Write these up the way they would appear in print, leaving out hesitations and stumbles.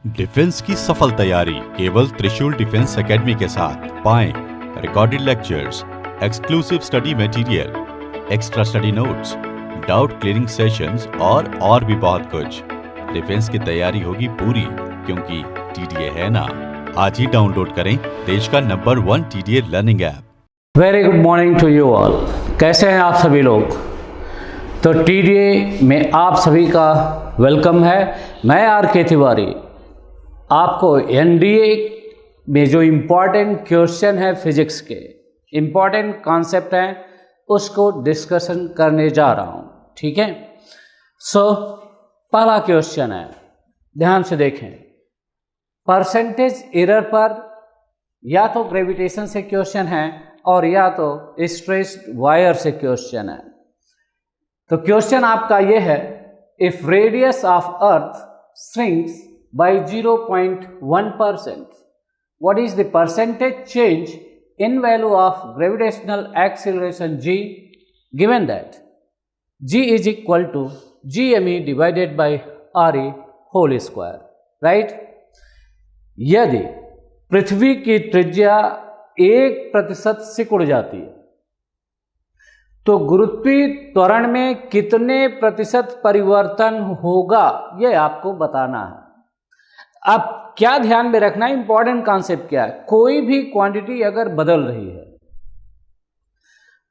Defence की सफल तैयारी केवल त्रिशूल डिफेंस एकेडमी के साथ पाएं recorded lectures, exclusive study material, extra study notes, doubt clearing sessions और भी बहुत कुछ। डिफेंस की तैयारी होगी पूरी, क्योंकि टीडीए है ना। आज ही डाउनलोड करें देश का नंबर 1 TDA learning app. Very good morning to you all. कैसे हैं आप सभी लोग? तो टीडीए में आप सभी का वेलकम है। मैं आर.के. तिवारी आपको एनडीए में जो इम्पॉर्टेंट क्वेश्चन है फिजिक्स के, इम्पॉर्टेंट कॉन्सेप्ट हैं, उसको डिस्कशन करने जा रहा हूँ। ठीक है। सो पहला क्वेश्चन है, ध्यान से देखें। परसेंटेज एरर पर या तो ग्रेविटेशन से क्वेश्चन है और या तो स्ट्रेस्ड वायर से क्वेश्चन है। तो क्वेश्चन आपका ये है, if radius of earth shrinks by 0.1%, what is the percentage change in value of gravitational acceleration g, given that g is equal to gme divided by re whole square, right? यदि पृथ्वी की त्रिज्या 1% सिकुड़ जाती है तो गुरुत्वीय त्वरण में कितने प्रतिशत परिवर्तन होगा, यह आपको बताना है। अब क्या ध्यान में रखना है, इंपॉर्टेंट कॉन्सेप्ट क्या है, कोई भी क्वांटिटी अगर बदल रही है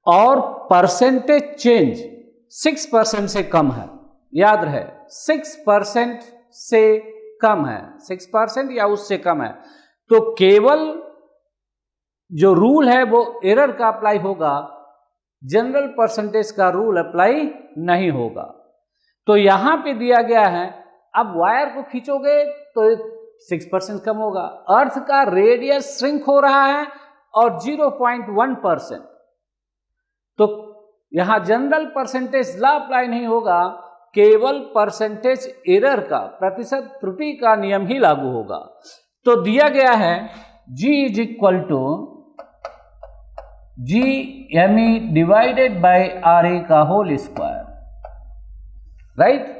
और परसेंटेज चेंज 6% से कम है, याद रहे 6% से कम है, 6% या उससे कम है, तो केवल जो रूल है वो एरर का अप्लाई होगा, जनरल परसेंटेज का रूल अप्लाई नहीं होगा। तो यहां पे दिया गया है, अब वायर को खींचोगे तो 6% कम होगा, अर्थ का रेडियस श्रिंक हो रहा है और 0.1%, तो यहां जनरल परसेंटेज लॉ अप्लाई नहीं होगा, केवल परसेंटेज एरर का, प्रतिशत त्रुटि का नियम ही लागू होगा। तो दिया गया है G is equal to GME divided by RE का होल स्क्वायर, राइट।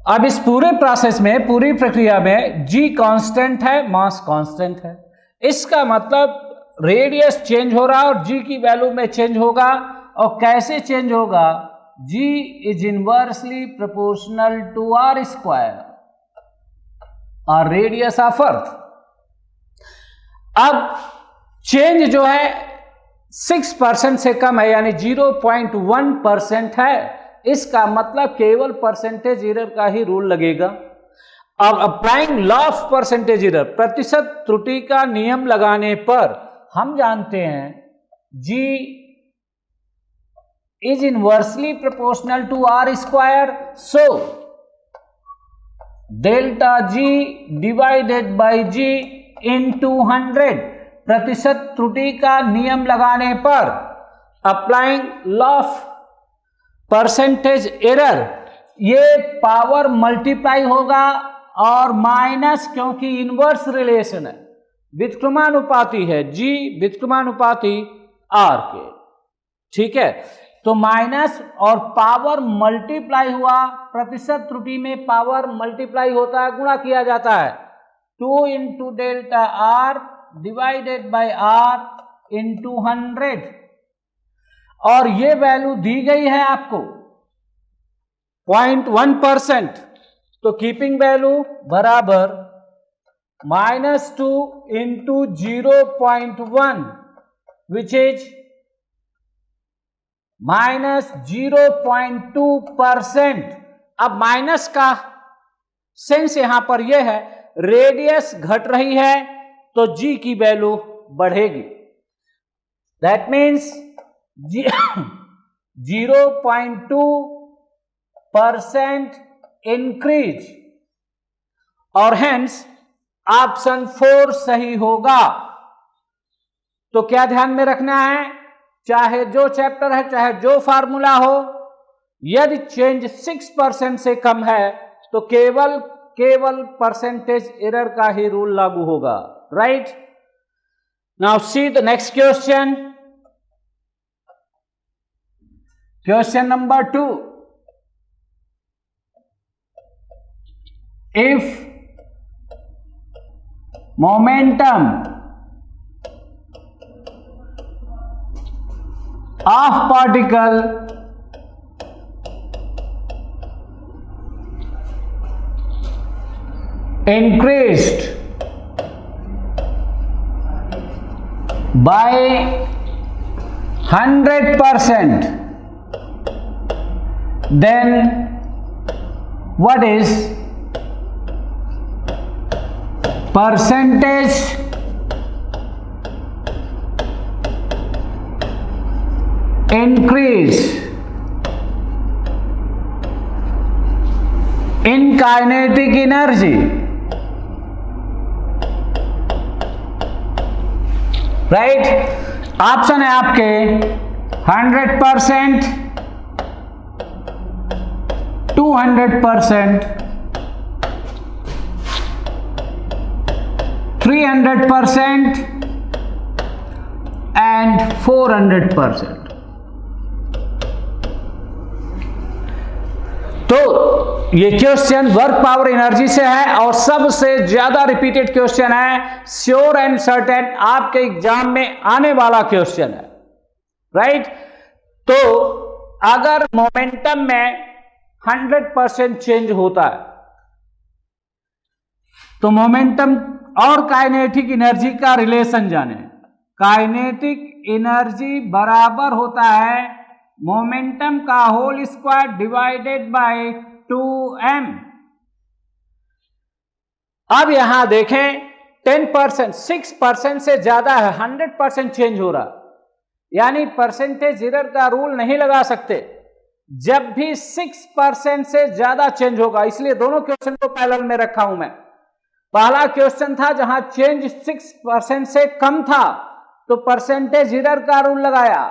अब इस पूरे प्रोसेस में, पूरी प्रक्रिया में G कांस्टेंट है, मास कांस्टेंट है। इसका मतलब रेडियस चेंज हो रहा है और G की वैल्यू में चेंज होगा। और कैसे चेंज होगा? G is inversely proportional to R square और रेडियस ऑफ अर्थ। अब चेंज जो है 6% से कम है, यानी 0.1% है। इसका मतलब केवल परसेंटेज एरर का ही रूल लगेगा। अब applying law of percentage error, प्रतिशत त्रुटि का नियम लगाने पर हम जानते हैं G is inversely proportional to R square, so delta G divided by G into 100। प्रतिशत त्रुटि का नियम लगाने पर applying law of percentage error, ये पावर मल्टीप्लाई होगा और माइनस, क्योंकि इनवर्स रिलेशन है, व्युत्क्रमानुपाती है, G व्युत्क्रमानुपाती R के। ठीक है, तो माइनस और पावर मल्टीप्लाई हुआ, प्रतिशत त्रुटि में पावर मल्टीप्लाई होता है, गुणा किया जाता है, 2 into delta R divided by R into 100, और ये वैल्यू दी गई है आपको 0.1%, तो कीपिंग वैल्यू बराबर -2 इंटू 0.1 विच इज -0.2%। अब माइनस का सेंस यहां पर यह है, रेडियस घट रही है तो G की वैल्यू बढ़ेगी, दैट मीन्स 0.2% इंक्रीज, और हेंस ऑप्शन 4 सही होगा। तो क्या ध्यान में रखना है, चाहे जो चैप्टर है, चाहे जो फार्मूला हो, यदि चेंज 6% से कम है तो केवल परसेंटेज एरर का ही रूल लागू होगा, right. Now see the next question, question number 2। if momentum of particle increased by 100%, then what is percentage increase in kinetic energy? Right, option है आपके 100%, 200%, 300% एंड 400%। तो ये क्वेश्चन वर्क पावर एनर्जी से है और सबसे ज्यादा रिपीटेड क्वेश्चन है, श्योर एंड सर्टेन आपके एग्जाम में आने वाला क्वेश्चन है, राइट। तो अगर मोमेंटम में 100% चेंज होता है तो मोमेंटम और काइनेटिक एनर्जी का रिलेशन जाने। काइनेटिक एनर्जी बराबर होता है मोमेंटम का whole square divided by 2m। अब यहां देखें 10%, 6% से ज्यादा है, 100% चेंज हो रहा, यानी परसेंटेज एरर का रूल नहीं लगा सकते जब भी 6% से ज्यादा चेंज होगा। इसलिए दोनों क्वेश्चन को पैरेलल में रखा हूं मैं। पहला क्वेश्चन था जहां चेंज 6% से कम था तो परसेंटेज एरर का रूल लगाया,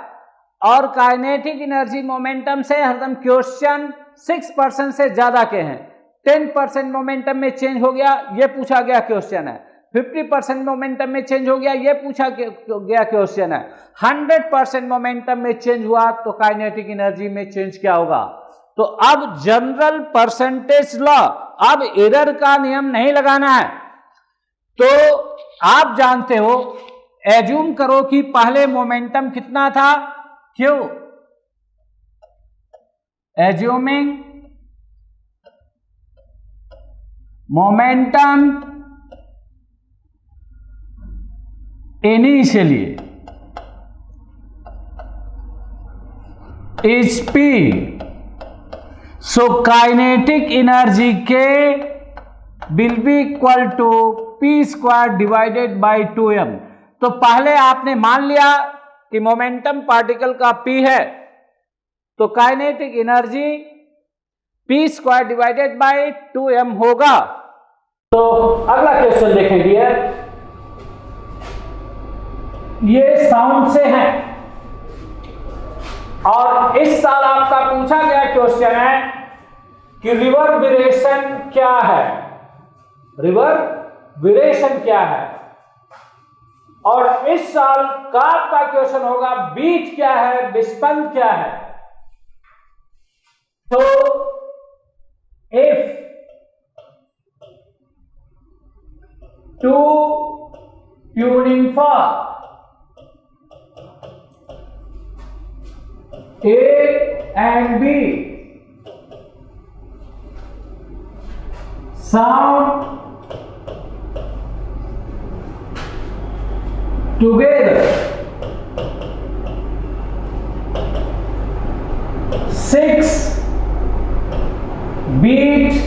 और काइनेटिक एनर्जी मोमेंटम से हरदम क्वेश्चन 6% से ज्यादा के हैं। 10% मोमेंटम में चेंज हो गया, यह पूछा गया क्वेश्चन है। 50% मोमेंटम में चेंज हो गया, यह पूछा गया क्वेश्चन है। 100% मोमेंटम में चेंज हुआ तो काइनेटिक एनर्जी में चेंज क्या होगा। तो अब जनरल परसेंटेज लॉ, अब एरर का नियम नहीं लगाना है। तो आप जानते हो, एज्यूम करो कि पहले मोमेंटम कितना था, क्यों, assuming momentum initially is P, so kinetic energy K will be equal to P square divided by 2m। तो पहले आपने मान लिया कि मोमेंटम पार्टिकल का P है, तो kinetic energy P square divided by 2m होगा। तो अगला क्वेश्चन देखें डियर, ये साउंड से है और इस साल आपका पूछा गया क्वेश्चन है कि रिवर्बरेशन क्या है, रिवर्बरेशन क्या है। और इस साल का आपका क्वेश्चन होगा बीट क्या है, विस्पंद क्या है। तो if two tuning for A and B sound together 6 beats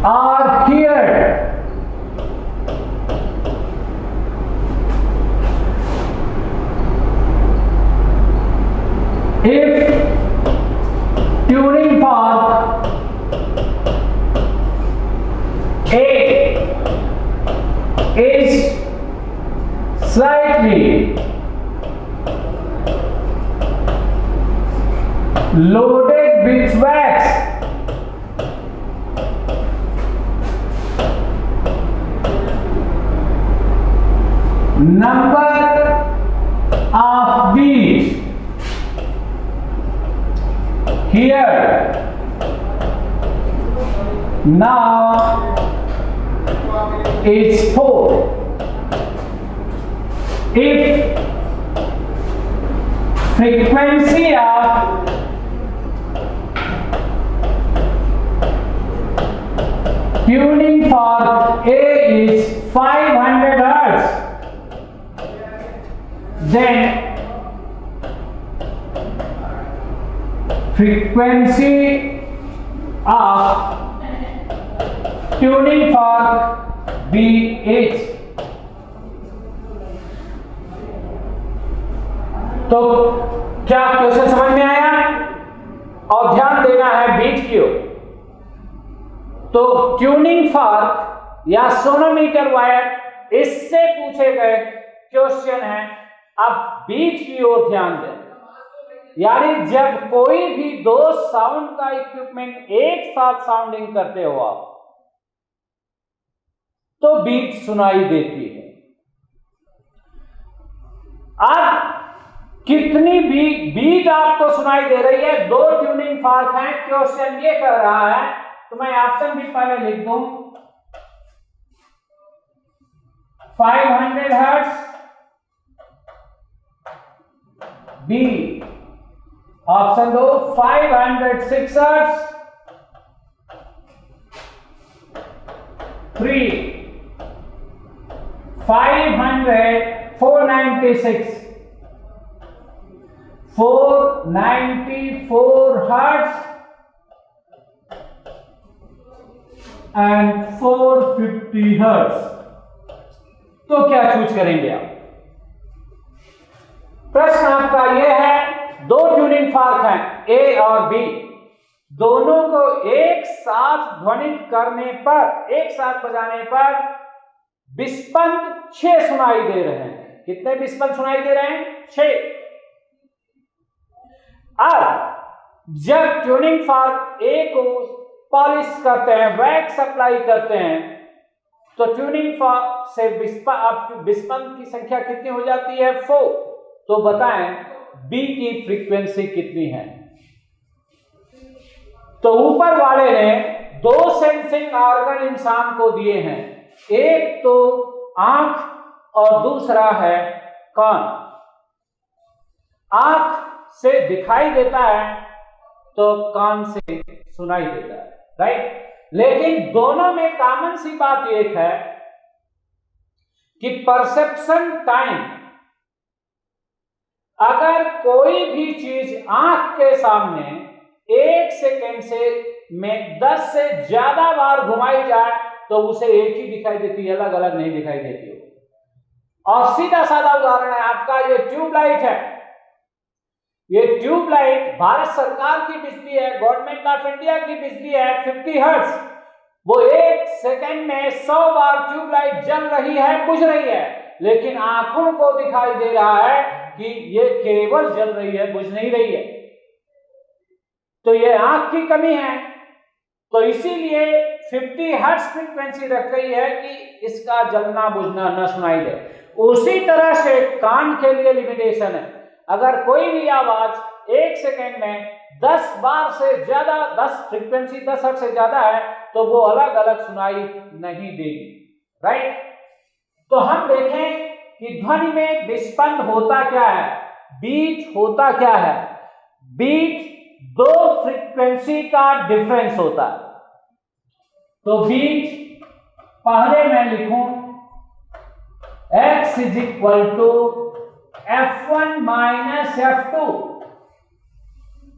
are heard. If tuning fork A is slightly loaded with wax, number of beats here now is 4. If frequency of tuning fork A is 500 Hertz, then frequency of tuning fork B is, तो क्या question समझ में आया? और ध्यान देना है beat की ओर। तो ट्यूनिंग फॉर्क या सोनोमीटर वायर इससे पूछे गए क्वेश्चन है। अब बीट की ओर ध्यान दें, यानी जब कोई भी दो साउंड का इक्विपमेंट एक साथ साउंडिंग करते हो आप, तो बीट सुनाई देती है। अब कितनी भी बीट आपको सुनाई दे रही है? दो ट्यूनिंग फॉर्क हैं, क्वेश्चन ये कर रहा है, तो मैं ऑप्शन भी पहले लिख दूं। 500 हर्ट्ज बी, ऑप्शन दो 506 हर्ट्ज, 3 496 494 hertz and 450 hertz। तो क्या चूज करेंगे आप? प्रश्न आपका यह है, दो ट्यूनिंग फॉर्क हैं ए और बी, दोनों को एक साथ ध्वनित करने पर, एक साथ बजाने पर विस्पंद 6 सुनाई दे रहे हैं। कितने विस्पंद सुनाई दे रहे हैं? 6। अब जब ट्यूनिंग फॉर्क ए को पॉलिश करते हैं, वैक्स अप्लाई करते हैं, तो ट्यूनिंग फॉर्क से विस्पंद की संख्या कितनी हो जाती है? 4। तो बताएं बी की फ्रीक्वेंसी कितनी है? तो ऊपर वाले ने दो सेंसिंग ऑर्गन इंसान को दिए हैं, एक तो आंख और दूसरा है कान। आंख से दिखाई देता है तो कान से सुनाई देता है, राइट? लेकिन दोनों में कॉमन सी बात एक है कि परसेप्शन टाइम, अगर कोई भी चीज आंख के सामने 1 सेकेंड से में 10 से ज्यादा बार घुमाई जाए तो उसे एक ही दिखाई देती है, अलग अलग नहीं दिखाई देती हो। और सीधा साधा उदाहरण है आपका, ये ट्यूबलाइट है। ये ट्यूबलाइट भारत सरकार की बिजली है, गवर्नमेंट ऑफ इंडिया की बिजली है, 50 हर्ट्ज। वो 1 सेकेंड में 100 बार ट्यूबलाइट जल रही है, बुझ रही है, लेकिन आंखों को दिखाई दे रहा है कि ये केवल जल रही है, बुझ नहीं रही है। तो ये आंख की कमी है। तो इसीलिए 50 हर्ट्ज फ्रीक्वेंसी रख गई है कि इसका जलना बुझना न सुनाई दे। उसी तरह से कान के लिए लिमिटेशन है। अगर कोई भी आवाज 1 सेकेंड में 10 बार से ज्यादा, 10 फ्रीक्वेंसी 10 हर्ट्ज से ज्यादा है, तो वो अलग अलग सुनाई नहीं देगी, राइट? तो हम देखें कि ध्वनि में विस्पंद होता क्या है, बीट होता क्या है। बीट दो फ्रीक्वेंसी का डिफरेंस होता है। तो बीट पहले मैं लिखूं x is equal to F1 minus F2।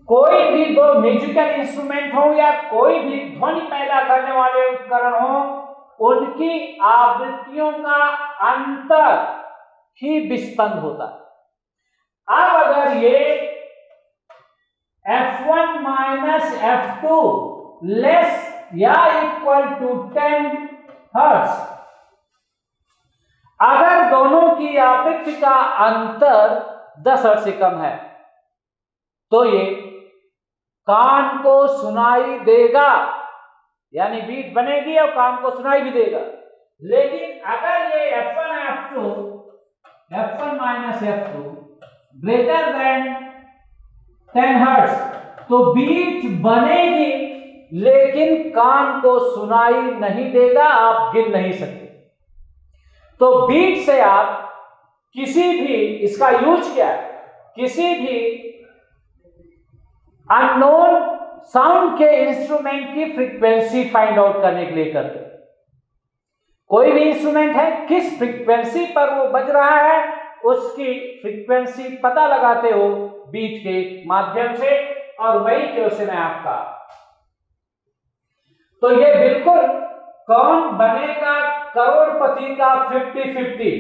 कोई भी दो म्यूजिकल इंस्ट्रूमेंट हो या कोई भी ध्वनि पैदा करने वाले उपकरण हो, उनकी आवृत्तियों का अंतर ही विस्पंद होता है। अब अगर ये F1 माइनस F2 लेस या इक्वल टू 10 हर्ट्ज, अगर दोनों की आवृत्ति का अंतर 10 हर्ट्ज से कम है, तो ये कान को सुनाई देगा, यानी बीट बनेगी और कान को सुनाई भी देगा। लेकिन अगर ये F1 minus F2 greater than 10 hertz, तो बीट बनेगी लेकिन कान को सुनाई नहीं देगा, आप गिन नहीं सकते। तो बीट से आप किसी भी, इसका यूज क्या है, किसी भी अननोन साउंड के इंस्ट्रूमेंट की फ्रीक्वेंसी फाइंड आउट करने के लिए करते हैं। कोई भी इंस्ट्रूमेंट है, किस फ्रीक्वेंसी पर वो बज रहा है, उसकी फ्रीक्वेंसी पता लगाते हो बीट के माध्यम से, और वही क्वेश्चन है आपका। तो ये बिल्कुल कौन बनेगा करोड़पति का 50-50,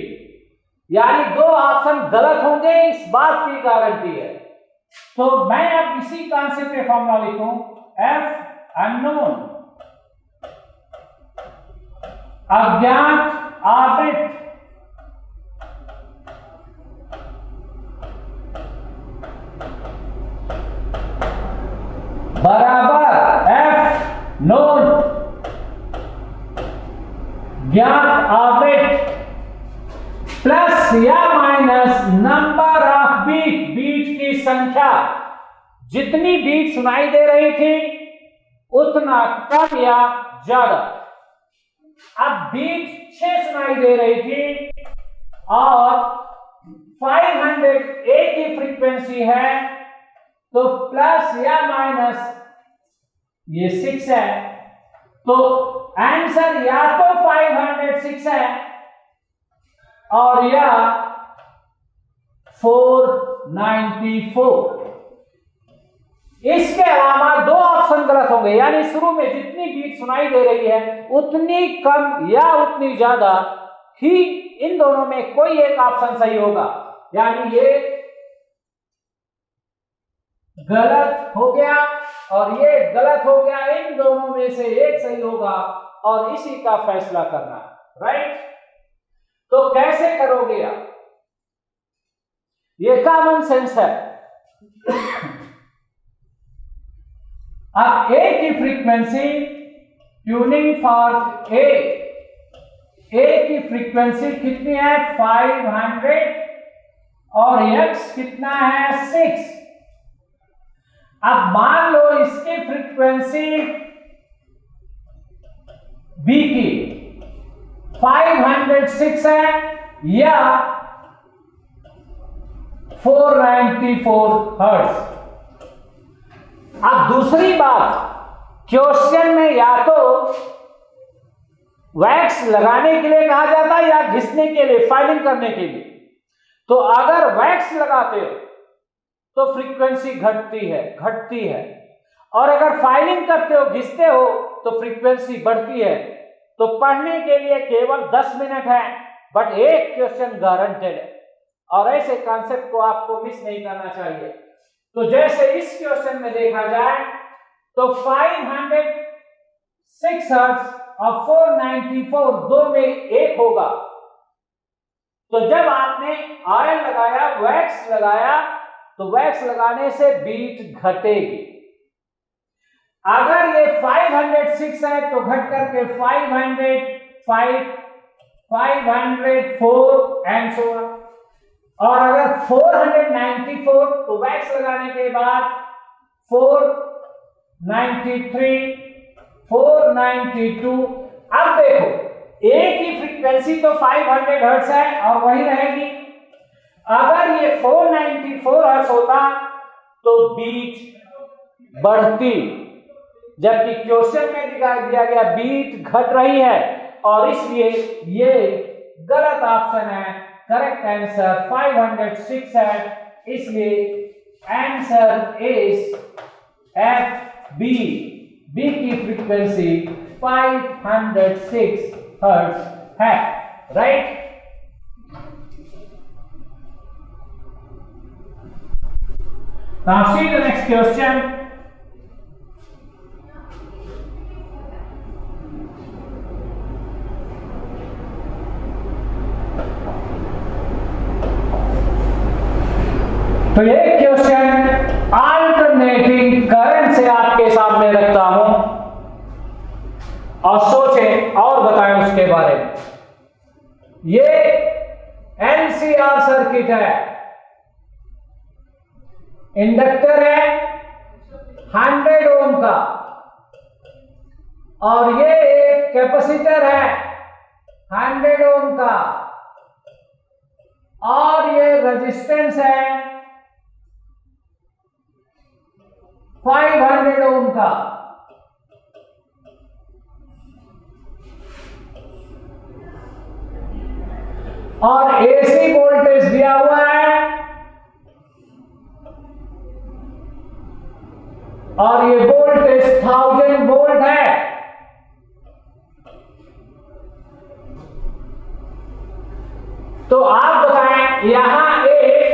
यानी 2 ऑप्शन गलत होंगे, इस बात की गारंटी है। तो मैं अब इसी कॉन्सेप्ट पे फॉर्मूला लिखूं, एफ अननोन अज्ञात आवृत्त बराबर एफ नोन ज्ञात आवृत्त प्लस या minus number of beat, beat की संख्या, जितनी बीट सुनाई दे रही थी उतना कम या ज्यादा। अब बीट 6 सुनाई दे रही थी और 500 ए की फ्रीक्वेंसी है, तो प्लस या माइनस ये 6 है, तो आंसर या तो 506 है और या 494। इसके अलावा 2 ऑप्शन गलत होंगे, यानी शुरू में जितनी बीट सुनाई दे रही है उतनी कम या उतनी ज्यादा ही, इन दोनों में कोई एक ऑप्शन सही होगा, यानी ये गलत हो गया और ये गलत हो गया, इन दोनों में से एक सही होगा और इसी का फैसला करना, राइट। तो कैसे करोगे आप, ये कॉमन सेंस है। अब ए की फ्रीक्वेंसी, ट्यूनिंग फॉर ए की फ्रीक्वेंसी कितनी है 500 और एक्स कितना है 6। अब मान लो इसकी फ्रीक्वेंसी बी की 506 है या 494 हर्ट्ज। अब दूसरी बात, क्वेश्चन में या तो वैक्स लगाने के लिए कहा जाता है या घिसने के लिए, फाइलिंग करने के लिए। तो अगर वैक्स लगाते हो तो फ्रीक्वेंसी घटती है, और अगर फाइलिंग करते हो, घिसते हो, तो फ्रीक्वेंसी बढ़ती है। तो पढ़ने के लिए केवल 10 मिनट है, बट एक क्वेश्चन गारंटेड है और ऐसे कॉन्सेप्ट को आपको मिस नहीं करना चाहिए। तो जैसे इस क्वेश्चन में देखा जाए तो 506 हर्ट्ज और 494 दो में एक होगा। तो जब आपने ऑयल लगाया, वैक्स लगाया, तो वैक्स लगाने से बीट घटेगी। अगर ये 506 है तो घट करके 505, 504 एंड सो ऑन। और अगर 494 तो वैक्स लगाने के बाद 493, 492। अब देखो ए की फ्रीक्वेंसी तो 500 हर्ट्ज है और वही रहेगी। अगर ये 494 हर्ट्ज होता तो बीट बढ़ती, जबकि क्वेश्चन में दिखाई दिया गया बीट घट रही है और इसलिए ये गलत ऑप्शन है। करेक्ट आंसर 506 है, इसलिए answer is F B. B की फ्रीक्वेंसी 506 हर्ट्ज है, right. Now see the next question. तो ये क्वेश्चन अल्टरनेटिंग करंट से आपके सामने रखता हूं और सोचें और बताएं उसके बारे में। ये एनसीआर सर्किट है, इंडक्टर है 100 ओम का, और ये एक कैपेसिटर है 100 ओम का, और ये रेजिस्टेंस है 500 ओम का। और एसी वोल्टेज दिया हुआ है, और ये वोल्टेज 1000 वोल्ट है। तो आप बताएं, यहां एक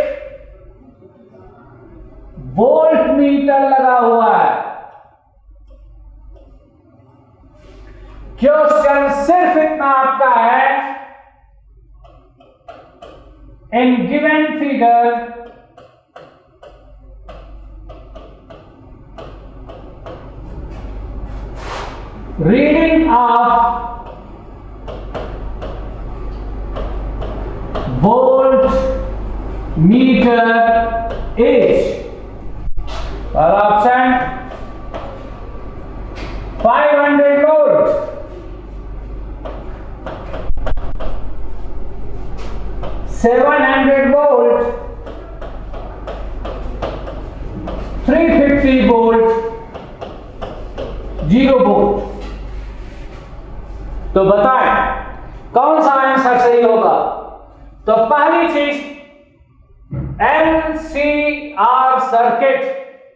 वोल्ट मीटर लगा हुआ है। क्वेश्चन सिर्फ इतना आपका है, in given figure reading of volt meter is, और option 500 volt, 700 volt, 350 volt, 0 volt. तो बताएं कौन सा आंसर सही होगा। तो पहली चीज, LCR circuit,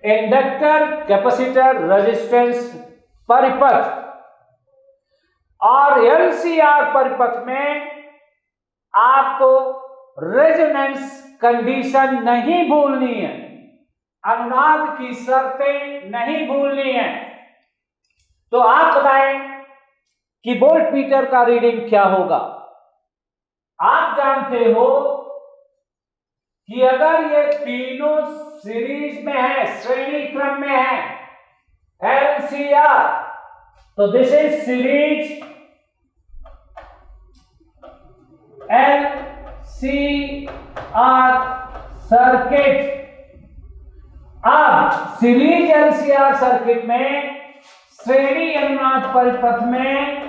inductor, capacitor, resistance परिपथ, और LCR परिपथ में आपको रेजोनेंस कंडीशन नहीं भूलनी है, अनुनाद की शर्तें नहीं भूलनी है। तो आप बताएं कि वोल्ट मीटर का रीडिंग क्या होगा। आप जानते हो कि अगर ये तीनों सीरीज में है, श्रेणी क्रम में है, LCR, तो this is series LCR circuit. अब सीरीज LCR सर्किट में श्रेणी अनुनाद परिपथ में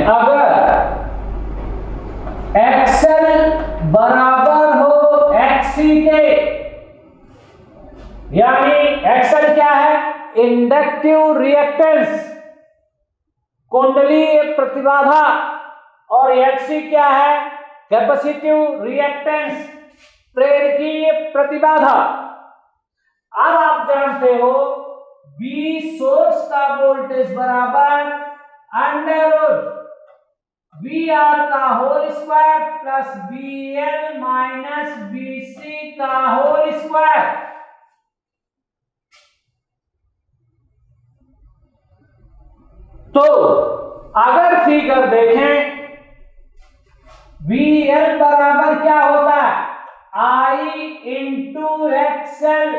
अगर XL बराबर हो XC के, यानी XL क्या है, इंडक्टिव रिएक्टेंस, कुंडलीय प्रतिबाधा, और XC क्या है, कैपेसिटिव रिएक्टेंस, प्रेरकीय प्रतिबाधा। अब आप जानते हो B सोर्स का वोल्टेज बराबर अंडर रूट VR का whole square plus BL minus BC का होल स्क्वायर। तो अगर फिगर देखें, VL बराबर क्या होता है, I इंटू XL,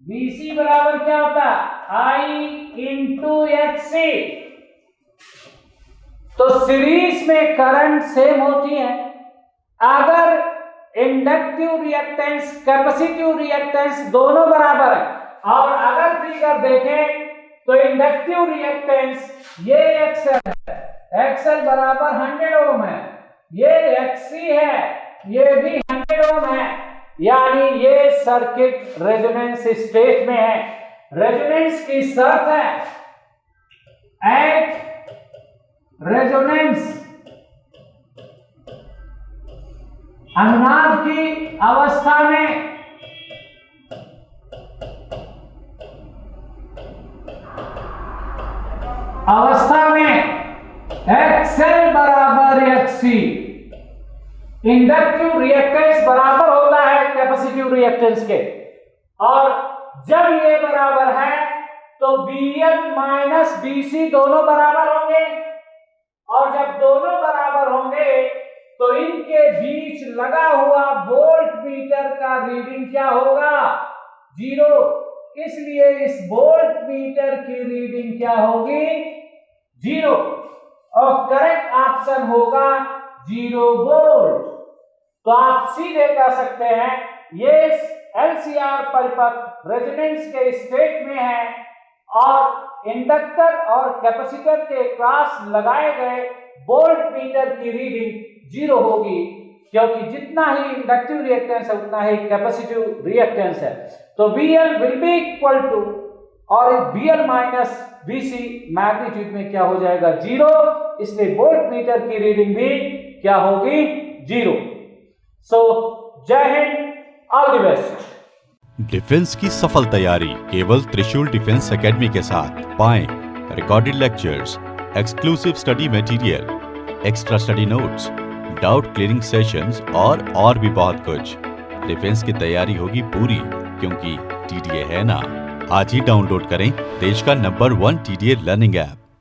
BC बराबर क्या होता है, I इंटू XC। तो सीरीज में करंट सेम होती है। अगर इंडक्टिव रिएक्टेंस, कैपेसिटिव रिएक्टेंस दोनों बराबर है, और अगर फिगर देखें तो इंडक्टिव रिएक्टेंस ये XL है, XL बराबर 100 ओम है, ये XC है, ये भी 100 ओम है, यानी ये सर्किट रेजोनेंस स्टेट में है। रेजोनेंस की शर्त है, एट रेजोनेंस, अनुनाद की अवस्था में XL बराबर XC, इंडक्टिव रिएक्टेंस बराबर होता है कैपेसिटिव रिएक्टेंस के, और जब ये बराबर है तो BL माइनस BC दोनों बराबर होंगे, और जब दोनों बराबर होंगे तो इनके बीच लगा हुआ वोल्ट मीटर का रीडिंग क्या होगा, 0। इसलिए इस वोल्ट मीटर की रीडिंग क्या होगी, 0। और करेक्ट ऑप्शन होगा 0 वोल्ट। तो आप सीधे कह सकते हैं ये LCR परिपथ रेजोनेंस के स्टेट में है और इंडक्टर और कैपेसिटर के क्रॉस लगाए गए वोल्ट मीटर की रीडिंग 0 होगी, क्योंकि जितना ही इंडक्टिव रिएक्टेंस है उतना ही कैपेसिटिव रिएक्टेंस है। तो VL will be equal to, और VL माइनस VC मैग्नीट्यूड में क्या हो जाएगा 0, इसलिए वोल्ट मीटर की रीडिंग भी क्या होगी 0। सो जय Hind, all the best. Defence की सफल तैयारी केवल त्रिशूल डिफेंस एकेडमी के साथ। पाएं recorded lectures, exclusive study material, extra study notes, doubt clearing sessions और भी बहुत कुछ। डिफेंस की तैयारी होगी पूरी, क्योंकि TDA है ना। आज ही डाउनलोड करें देश का नंबर 1 TDA लर्निंग ऐप।